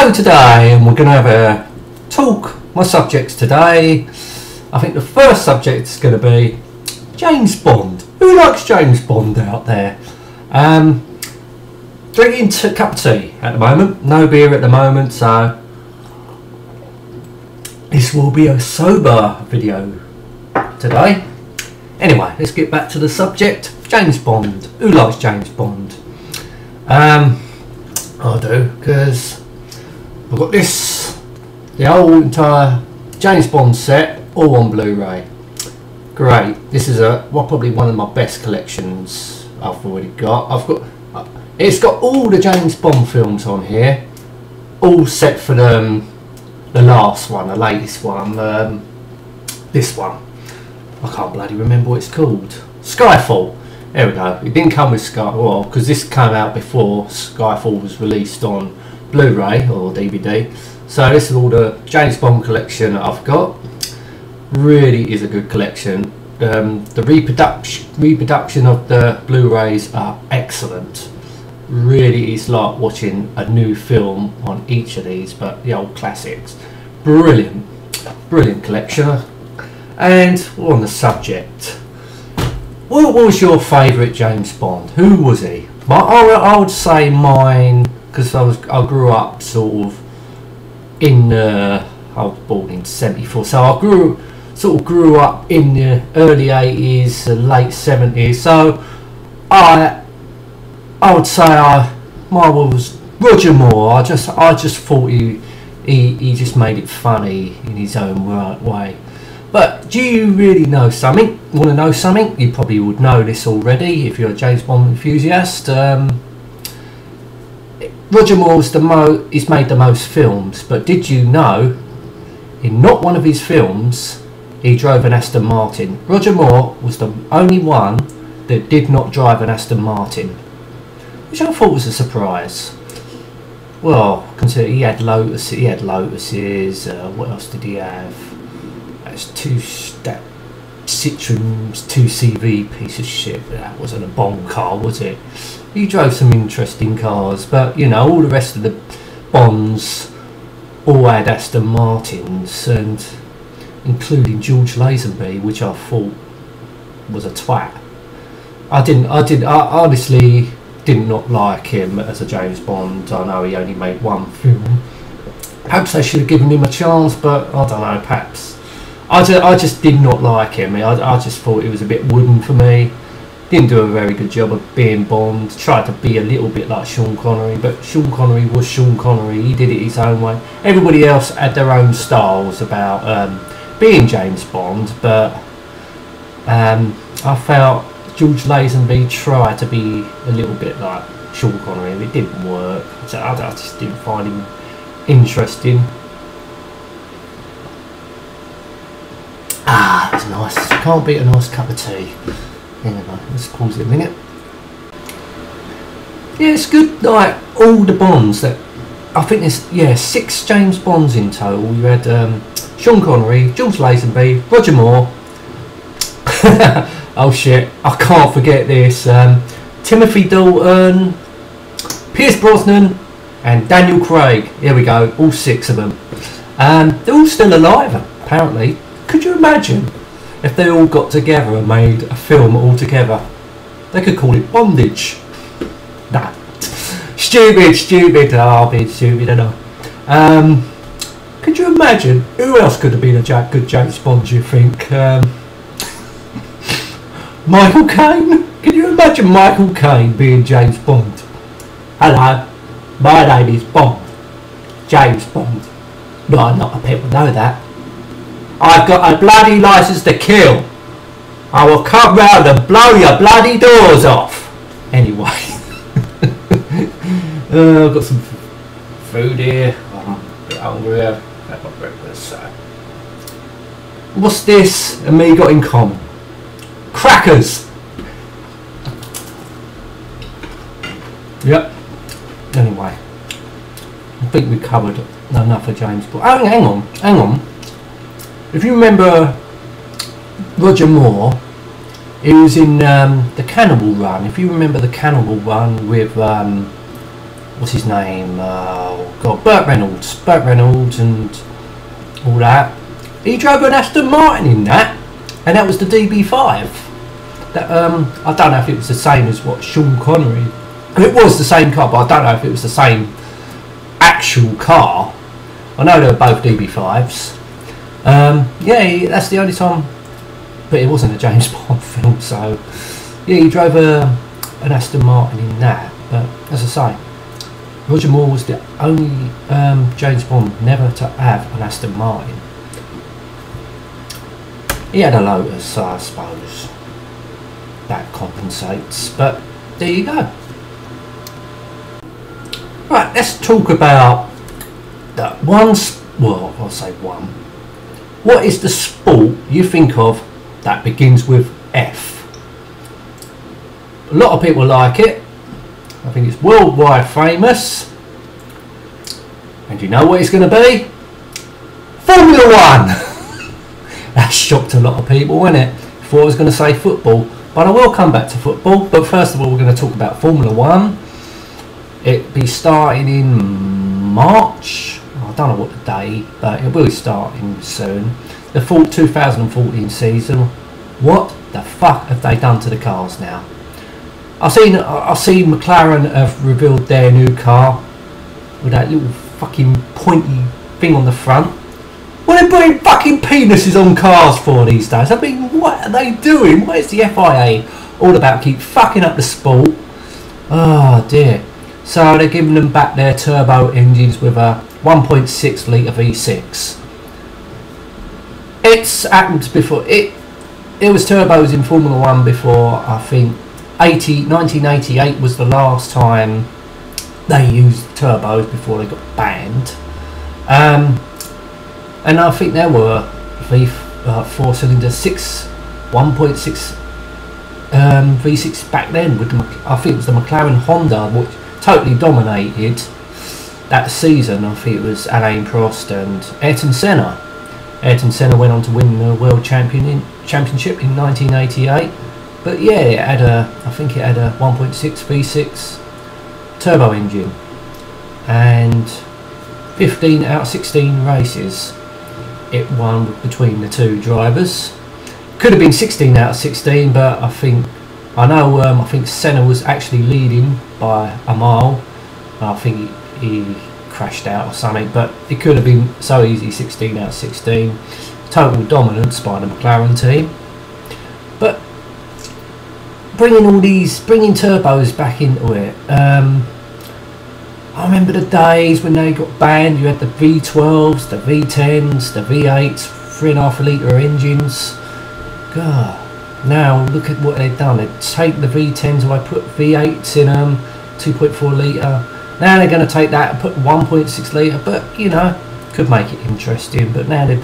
Hello today, and we're going to have a talk. My subjects today, I think the first subject is going to be James Bond. Who likes James Bond out there? Drinking a cup of tea at the moment, no beer at the moment, so this will be a sober video today. Anyway, let's get back to the subject. James Bond. Who likes James Bond? I do, because I've got the whole entire James Bond set all on Blu-ray. Great. This is probably one of my best collections I've already got. It's got all the James Bond films on here, all set for the last one, the latest one, this one. I can't bloody remember what it's called. Skyfall. There we go. It didn't come with Skyfall because this came out before Skyfall was released on Blu-ray or DVD. So this is all the James Bond collection that I've got. Really is a good collection. The reproduction of the Blu-rays are excellent. Really is like watching a new film on each of these, but the old classics. Brilliant, brilliant collection. And on the subject, what was your favourite James Bond? Who was he? I would say mine, because I grew up sort of in I was born in '74, so I grew up in the early '80s, late '70s. So I would say mine was Roger Moore. I just thought he just made it funny in his own right way. But do you really know something? Want to know something? You probably would know this already if you're a James Bond enthusiast. Roger Moore's he's made the most films, but did you know in not one of his films he drove an Aston Martin? Roger Moore was the only one that did not drive an Aston Martin, which I thought was a surprise. Well, consider he had Lotuses. What else did he have? That Citroen's 2CV piece of shit. That wasn't a Bond car, was it? He drove some interesting cars, but you know, all the rest of the Bonds all had Aston Martins, and including George Lazenby, which I thought was a twat. I honestly did not like him as a James Bond. I know he only made one film. Perhaps they should have given him a chance, but I don't know, perhaps. I just did not like him. I just thought it was a bit wooden for me. Didn't do a very good job of being Bond. Tried to be a little bit like Sean Connery, but Sean Connery was Sean Connery. He did it his own way. Everybody else had their own styles about being James Bond, but I felt George Lazenby tried to be a little bit like Sean Connery, and it didn't work. So I just didn't find him interesting. Ah, that's nice. Can't beat a nice cup of tea. Anyway, let's pause it a minute. Yeah, it's good. Like all the Bonds that I think there's 6 James Bonds in total. You had Sean Connery, George Lazenby, Roger Moore. Oh shit! I can't forget this. Timothy Dalton, Pierce Brosnan, and Daniel Craig. Here we go. All 6 of them. They're all still alive, apparently. Could you imagine if they all got together and made a film all together? They could call it Bondage. Nah. Stupid. Oh, being stupid, I know. Could you imagine who else could have been a good James Bond, do you think? Michael Caine? Can you imagine Michael Caine being James Bond? Hello, my name is Bond. James Bond. No, not a people know that. I've got a bloody licence to kill. I will come round and blow your bloody doors off. Anyway. I've got some food here. I'm a bit hungry. I've had my breakfast. So. What's this and me got in common? Crackers. Yep. Anyway. I think we covered enough of James Bond. Oh, hang on. If you remember Roger Moore, he was in the Cannibal Run. If you remember the Cannibal Run with what's his name? Oh God, Burt Reynolds, and all that. He drove an Aston Martin in that, and that was the DB5. That I don't know if it was the same as what Sean Connery. It was the same car, but I don't know if it was the same actual car. I know they were both DB5s. Yeah, that's the only time. But it wasn't a James Bond film, so yeah, he drove an Aston Martin in that. But as I say, Roger Moore was the only James Bond never to have an Aston Martin. He had a Lotus, so I suppose that compensates. But there you go. Right, let's talk about that one. Well, I'll say one. What is the sport you think of that begins with F? A lot of people like it. I think it's worldwide famous. And you know what it's going to be? Formula One! That shocked a lot of people, wasn't it? Before I was going to say football. But I will come back to football. But first of all, we're going to talk about Formula One. It'll be starting in March. I don't know what the day, but it will be starting soon. The full 2014 season. What the fuck have they done to the cars now? I've seen McLaren have revealed their new car with that little fucking pointy thing on the front. What are they putting fucking penises on cars for these days? I mean, what are they doing? What is the FIA all about? Keep fucking up the sport. Oh dear. So they're giving them back their turbo engines with a 1.6 litre V6. It's happened before. It was turbos in Formula One before. I think 1988 was the last time they used turbos before they got banned. And I think there were four cylinder 1.6 V6 back then. With I think it was the McLaren Honda, which totally dominated that season. I think it was Alain Prost and Ayrton Senna. Ayrton Senna went on to win the World Championship in 1988. But yeah, it had I think it had a 1.6 V6 turbo engine, and 15 out of 16 races it won between the two drivers. Could have been 16 out of 16, but I think Senna was actually leading by a mile. I think he crashed out or something, but it could have been so easy 16 out of 16. Total dominance by the McLaren team. But bringing turbos back into it, I remember the days when they got banned. You had the V12s, the V10s, the V8s, 3.5 litre engines. God, now look at what they've done. They take the V10s away, put V8s in them, 2.4 litre. Now they're going to take that and put 1.6 litre, but you know, could make it interesting. But now they're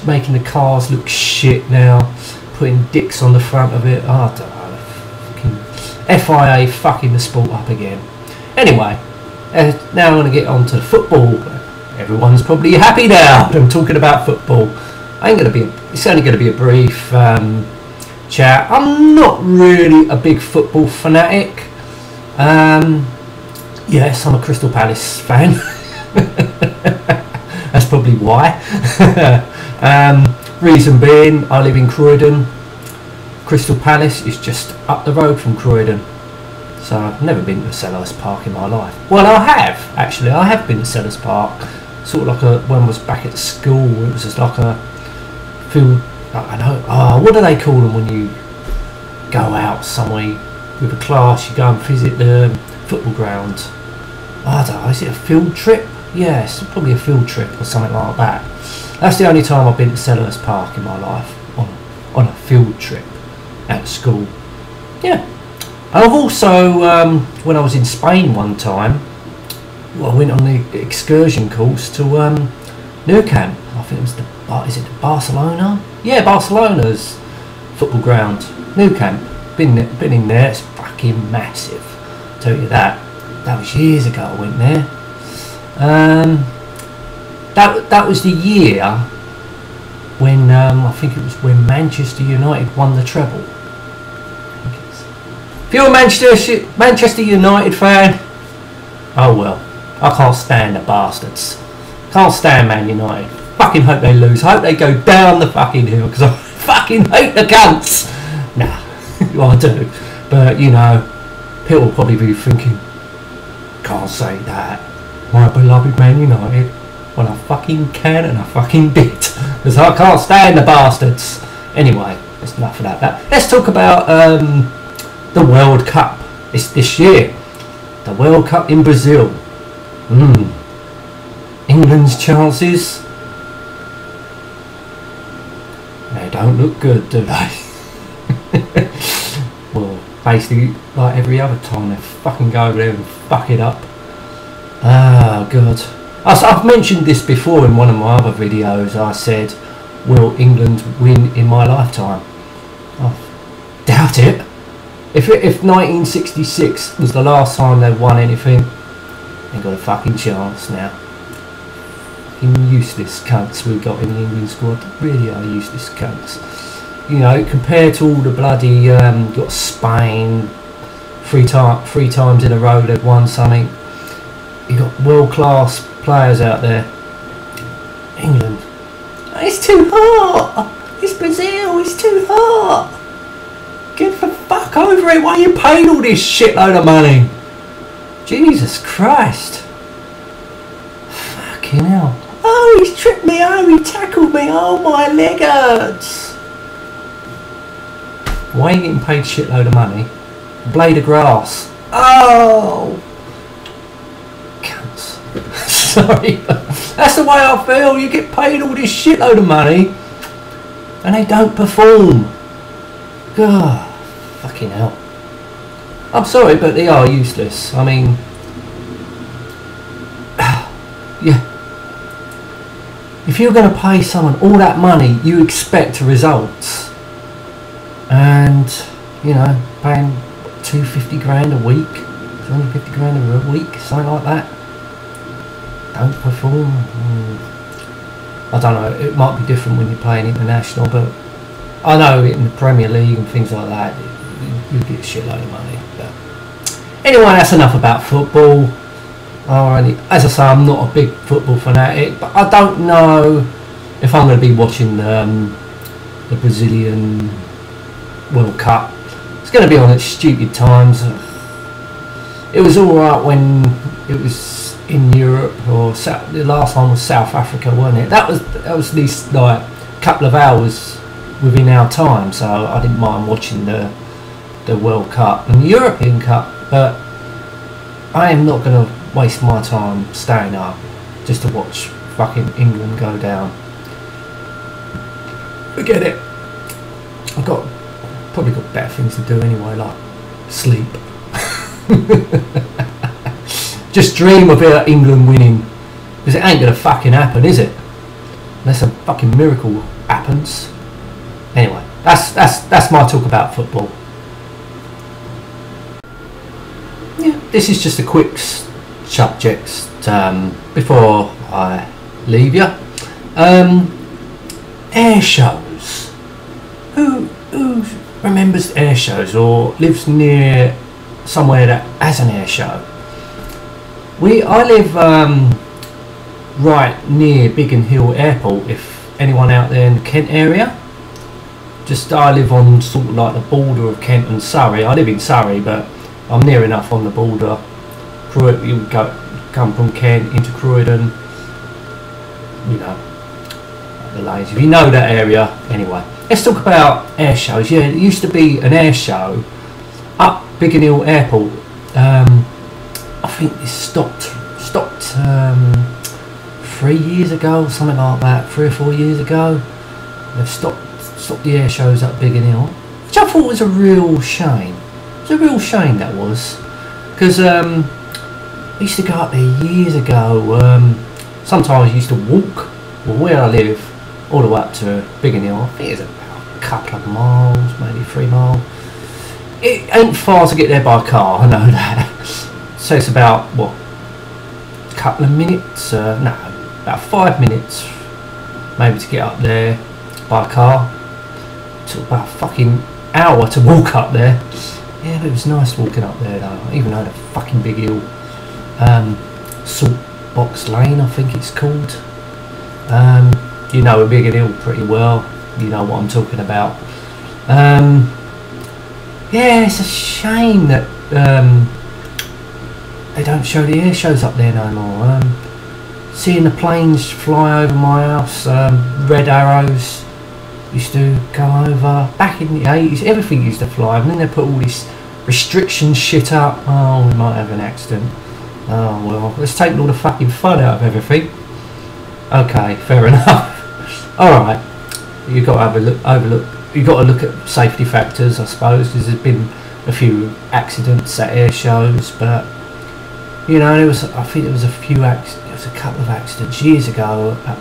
making the cars look shit now, putting dicks on the front of it. Oh, I don't know, fucking FIA fucking the sport up again. Anyway, now I'm going to get on to football. Everyone's probably happy now that I'm talking about football. It's only going to be a brief chat. I'm not really a big football fanatic. Yes, I'm a Crystal Palace fan. That's probably why. Reason being, I live in Croydon. Crystal Palace is just up the road from Croydon. So I've never been to Selhurst Park in my life. Well, I have, actually. I have been to Selhurst Park. Sort of like when I was back at school. It was just like a field, I don't know, what do they call them when you go out somewhere with a class, you go and visit the football ground? I don't know, is it a field trip? Yes, probably a field trip or something like that. That's the only time I've been to Selhurst Park in my life, on a field trip at school. Yeah. I've also, when I was in Spain one time, I went on the excursion course to Nou Camp. I think it was is it Barcelona? Yeah, Barcelona's football ground. Nou Camp. Been in there. It's fucking massive. I'll tell you that. That was years ago I went there. That was the year when I think it was when Manchester United won the treble. If you're a Manchester United fan, Oh well. I can't stand the bastards. Can't stand Man United. Fucking hope they lose. I hope they go down the fucking hill because I fucking hate the cunts. Nah, well, I do. But you know, people will probably be thinking, can't say that. My beloved Man United. Well, I fucking can and I fucking did. Because I can't stand the bastards. Anyway, that's enough of that. Let's talk about the World Cup. It's this year. The World Cup in Brazil. England's chances. They don't look good, do they? Well, basically, like every other time, they fucking go over there and fuck it up. Oh, God. I've mentioned this before in one of my other videos. I said, will England win in my lifetime? I doubt it. If 1966 was the last time they've won anything, ain't got a fucking chance now. Fucking useless cunts we've got in the England squad. Really are useless cunts. You know, compared to all the bloody got Spain three times in a row they've won something. You got world class players out there. England, it's too hot. It's Brazil. It's too hot. Get the fuck over it. Why are you paying all this shitload of money? Jesus Christ. Fucking hell. Oh, he's tripped me. Oh, he tackled me. Oh, my leg hurts. Why are you getting paid shitload of money? Blade of grass. Oh. Cunts. Sorry. That's the way I feel. You get paid all this shitload of money and they don't perform. God. Fucking hell. I'm sorry, but they are useless. I mean, yeah. If you're going to pay someone all that money, you expect results. And, you know, paying 250 grand a week, 250 grand a week, something like that. Don't perform. I don't know, it might be different when you're playing international, but I know in the Premier League and things like that, you get a shitload of money. But anyway, that's enough about football. As I say, I'm not a big football fanatic, but I don't know if I'm going to be watching the Brazilian World Cup. It's going to be on at stupid times. It was alright when it was in Europe, or the last one was South Africa, wasn't it? That was at least like a couple of hours within our time, so I didn't mind watching the World Cup and the European Cup, but I am not going to waste my time staying up just to watch fucking England go down. Forget it. I've probably got better things to do anyway, like sleep. Just dream of England winning, because it ain't gonna fucking happen, is it? Unless a fucking miracle happens. Anyway, that's my talk about football. Yeah, this is just a quick subject before I leave you. Air shows. Who remembers air shows or lives near somewhere that has an air show? I live right near Biggin Hill Airport. If anyone out there in the Kent area, I live on sort of like the border of Kent and Surrey. I live in Surrey, but I'm near enough on the border. You come from Kent into Croydon, you know, the lanes. If you know that area, anyway. Let's talk about air shows. Yeah, it used to be an air show up Biggin Hill Airport. I think it stopped 3 years ago, something like that. 3 or 4 years ago, they've stopped the air shows up Biggin Hill, which I thought was a real shame. It was a real shame, that was, because I used to go up there years ago. Sometimes I used to walk, well, where I live, all the way up to Biggin Hill. I think it's about a couple of miles, maybe 3 miles. It ain't far to get there by car, I know that. So it's about, what, a couple of minutes? No, about 5 minutes maybe to get up there by car. It took about a fucking hour to walk up there. Yeah, but it was nice walking up there though, even though the fucking big hill. Salt Box Lane, I think it's called. You know Biggin Hill pretty well. You know what I'm talking about. Yeah, it's a shame that they don't show the air shows up there no more. Seeing the planes fly over my house, red arrows used to go over back in the 80s. Everything used to fly, and then they put all this restriction shit up. Oh, we might have an accident. Oh well, let's take all the fucking fun out of everything. Okay, fair enough. All right, you've got to have a look. You've got to look at safety factors, I suppose, because there's been a few accidents at air shows, but you know, I think there was a couple of accidents years ago at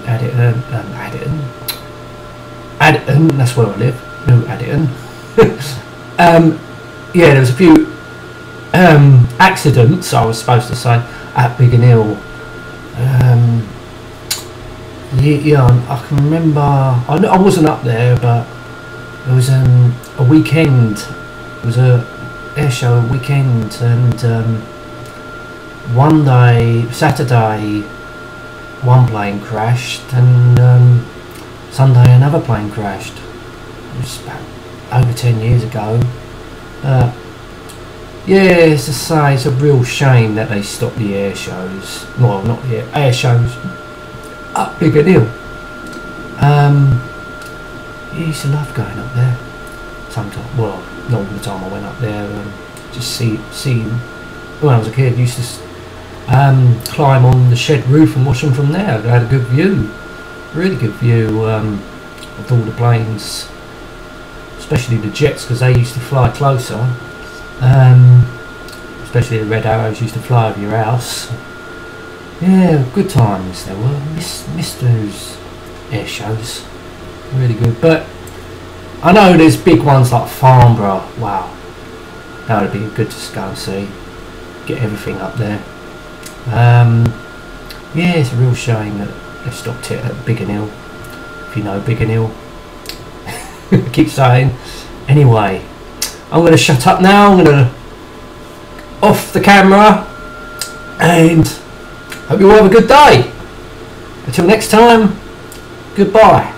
Adderton, that's where I live. No, Adderton. Yeah, there was a few accidents, I was supposed to say, at Biggin Hill. Yeah, I can remember. I wasn't up there, but it was a weekend. It was a air show weekend, and one day, Saturday, one plane crashed, and Sunday another plane crashed. It was about over 10 years ago. Yeah, it's to say, it's a real shame that they stopped the air shows. Well, not the air shows up Biggin Hill. I used to love going up there. Sometimes, well, not all the time I went up there. Just see when I was a kid, used to climb on the shed roof and watch them from there. I had a good view, really good view of all the planes, especially the jets, because they used to fly closer. Especially the red arrows used to fly over your house. Yeah, good times there were. Missed those air shows, really good. But I know there's big ones like Farnborough. Wow, that would be good to go and see. Get everything up there. Yeah, it's a real shame that they stopped it at Biggin Hill. If you know Biggin Hill. I keep saying. Anyway, I'm going to shut up now. I'm going to off the camera, and hope you all have a good day. Until next time, goodbye.